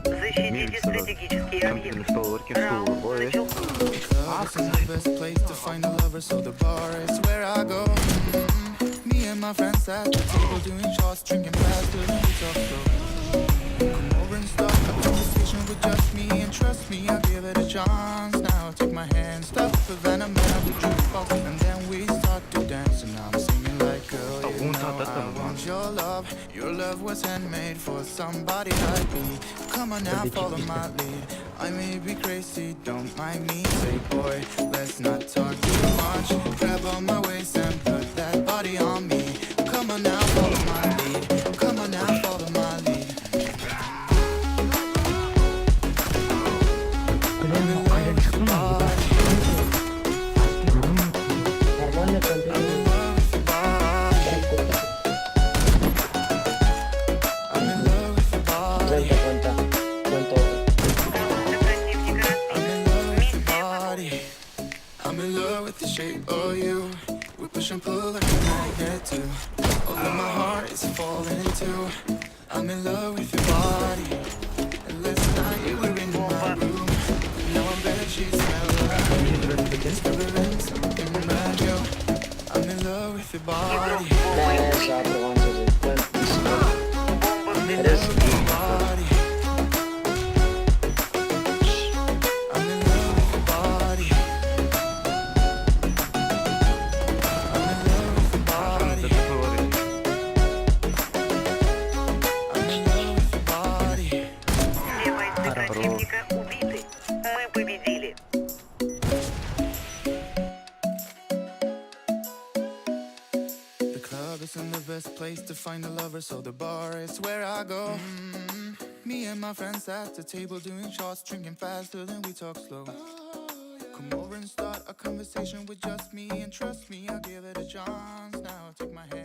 Защитите стратегические объекты. Раунд начался. Club is the best place to find a lover, so the bar is where I go. Me and my friends at the table doing shots, drinking fast, till we talk slow. Come over and start a conversation with just me, and trust me, I'll give it a chance. Now take my hand, stop the venom, and I'll be jukebox, and then we start to dance, and I'm singing like, girl, you know I want your love. Your love was handmade for somebody like me. Come on now, follow my lead. I may be crazy, don't mind me. Say, boy, let's not talk too much. Grab on my waist and put that body on me. Come on now, follow my lead. Come on now, follow my lead. I'm in love with your body. I'm in love with your body. I'm in love with your body. I'm in love with the shape of you. We push and pull like a magnet too. Although my heart is falling in two. I'm in love with your body. And last night you were in my room. Now I'm bed sheets smell like discovering something brand new. I'm in love with your body. I'm in love with your body. I'm in love with your body. I'm in love with your body. I'm in love with your body. Все бойцы противника убиты. Мы победили. The club isn't the best place to find a lover, so the bar is where I go. Me and my friends at the table doing shots, drinking faster than we talk slow. Come over and start a conversation with just me, and trust me, I'll give it a chance. Now take my hand.